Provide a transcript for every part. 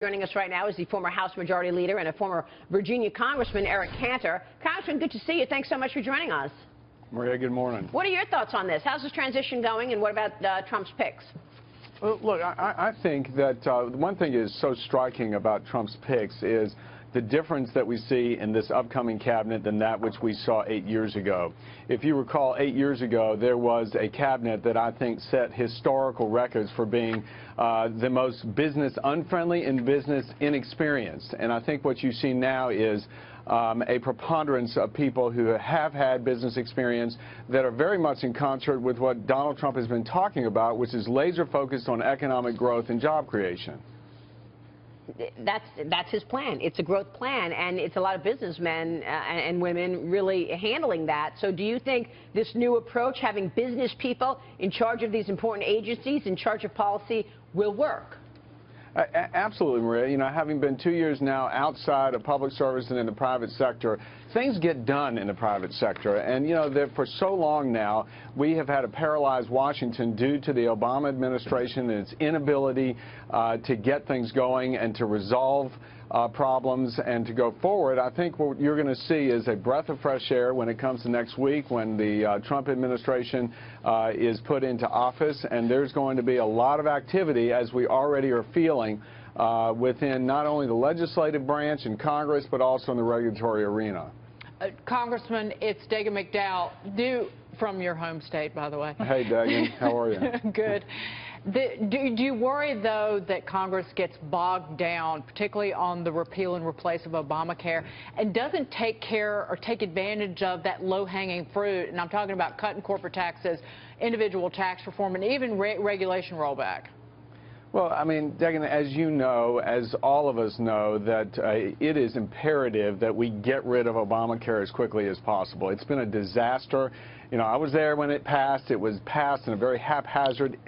Joining us right now is the former House Majority Leader and a former Virginia Congressman, Eric Cantor. Congressman, good to see you. Thanks so much for joining us. Maria, good morning. What are your thoughts on this? How's this transition going, and what about Trump's picks? Well, look, I think that one thing is so striking about Trump's picks is the difference that we see in this upcoming cabinet than that which we saw 8 years ago. If you recall, 8 years ago, there was a cabinet that I think set historical records for being the most business unfriendly and business inexperienced. And I think what you see now is a preponderance of people who have had business experience that are very much in concert with what Donald Trump has been talking about, which is laser focused on economic growth and job creation. That's his plan. It's a growth plan, and it's a lot of businessmen and women really handling that. So do you think this new approach, having business people in charge of these important agencies, in charge of policy, will work? Absolutely, Maria. You know, having been 2 years now outside of public service and in the private sector, things get done in the private sector. And, you know, that for so long now, we have had a paralyzed Washington due to the Obama administration and its inability to get things going and to resolve problems and to go forward. I think what you're going to see is a breath of fresh air when it comes to next week when the Trump administration is put into office, and there's going to be a lot of activity, as we already are feeling, within not only the legislative branch in Congress but also in the regulatory arena. Congressman, it's Dagan McDowell, from your home state, by the way. Hey, Dagan, how are you? Good. Do you worry, though, that Congress gets bogged down, particularly on the repeal and replace of Obamacare, and doesn't take care or take advantage of that low-hanging fruit? And I'm talking about cutting corporate taxes, individual tax reform, and even regulation rollback. Well, I mean, Dagan, as you know, as all of us know, that it is imperative that we get rid of Obamacare as quickly as possible. It's been a disaster. You know, I was there when it passed. It was passed in a very haphazard,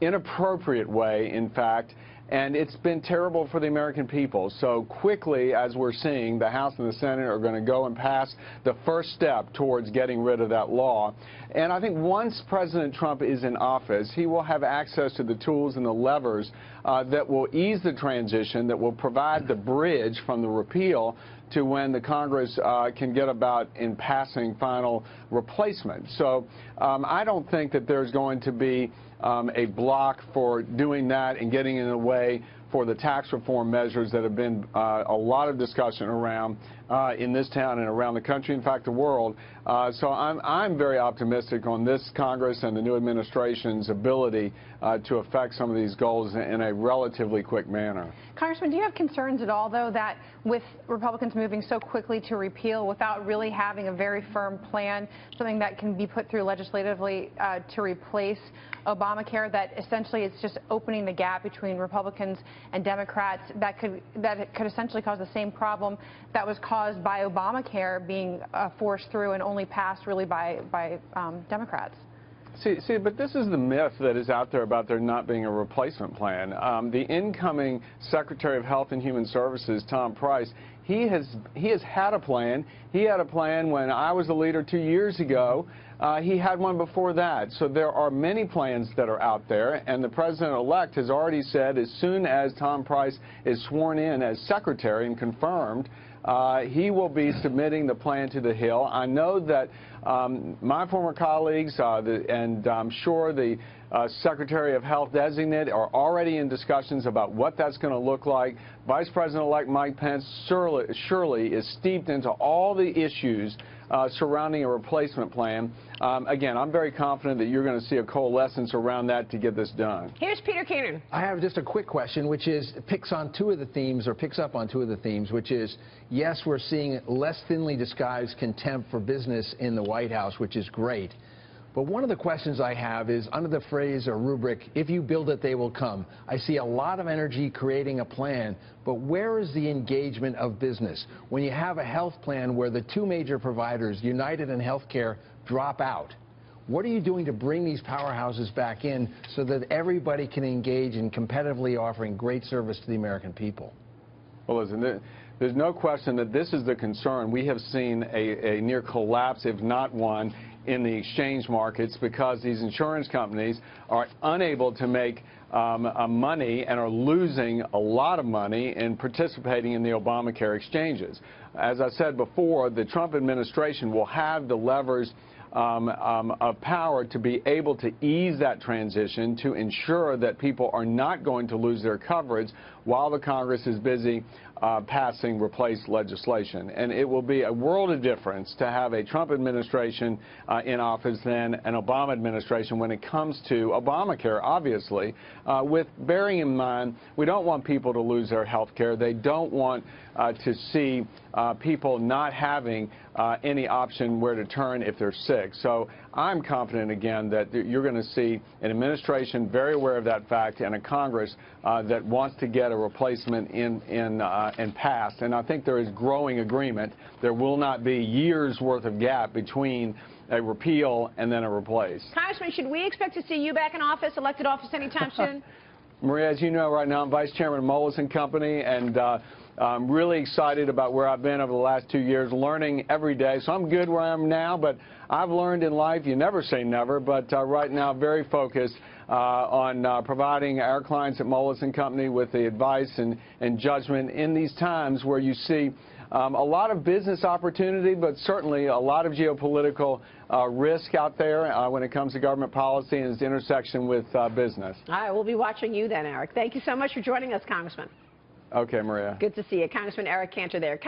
inappropriate way, in fact, and it's been terrible for the American people. So quickly, as we're seeing, the House and the Senate are going to go and pass the first step towards getting rid of that law. And I think once President Trump is in office, he will have access to the tools and the levers that will ease the transition, that will provide the bridge from the repeal to when the Congress can get about in passing final replacement. So I don't think that there's going to be a block for doing that and getting in the way for the tax reform measures that have been a lot of discussion around in this town and around the country, in fact, the world. So I'm very optimistic on this Congress and the new administration's ability to affect some of these goals in a relatively quick manner. Congressman, do you have concerns at all, though, that with Republicans moving so quickly to repeal without really having a very firm plan, something that can be put through legislatively to replace Obamacare, that essentially it's just opening the gap between Republicans and Democrats that could essentially cause the same problem that was caused by Obamacare being forced through and only passed really by Democrats? See, but this is the myth that is out there about there not being a replacement plan. The incoming Secretary of Health and Human Services, Tom Price, he has had a plan. He had a plan when I was the leader 2 years ago. He had one before that. So there are many plans that are out there, and the President-elect has already said as soon as Tom Price is sworn in as Secretary and confirmed, he will be submitting the plan to the Hill. I know that my former colleagues and I'm sure the Secretary of Health designate are already in discussions about what that's going to look like. Vice President-elect Mike Pence surely is steeped into all the issues surrounding a replacement plan. Again, I'm very confident that you're going to see a coalescence around that to get this done. Here's Peter Cantor. I have just a quick question, which is picks up on two of the themes, which is, yes, we're seeing less thinly disguised contempt for business in the White House, which is great. But one of the questions I have is, under the phrase or rubric, if you build it, they will come. I see a lot of energy creating a plan, but where is the engagement of business? When you have a health plan where the two major providers, United and Healthcare, drop out, what are you doing to bring these powerhouses back in so that everybody can engage in competitively offering great service to the American people? Well, listen, there's no question that this is the concern. We have seen a near collapse, if not one, in the exchange markets because these insurance companies are unable to make money and are losing a lot of money in participating in the Obamacare exchanges. As I said before, the Trump administration will have the levers of power to be able to ease that transition, to ensure that people are not going to lose their coverage while the Congress is busy passing replace legislation. And it will be a world of difference to have a Trump administration in office than an Obama administration when it comes to Obamacare, obviously, with bearing in mind we don't want people to lose their health care. They don't want to see people not having any option where to turn if they're sick. So I'm confident, again, that you're going to see an administration very aware of that fact and a Congress that wants to get a replacement in passed. And I think there is growing agreement. There will not be years' worth of gap between a repeal and then a replace. Congressman, should we expect to see you back in office, elected office, anytime soon? Maria, as you know, right now I'm Vice Chairman of Moelis & Company, and I'm really excited about where I've been over the last 2 years, learning every day. So I'm good where I am now, but I've learned in life, you never say never, but right now very focused on providing our clients at Moelis & Company with the advice and judgment in these times where you see a lot of business opportunity, but certainly a lot of geopolitical risk out there when it comes to government policy and its intersection with business. All right, we'll be watching you then, Eric. Thank you so much for joining us, Congressman. Okay, Maria. Good to see you. Congressman Eric Cantor there.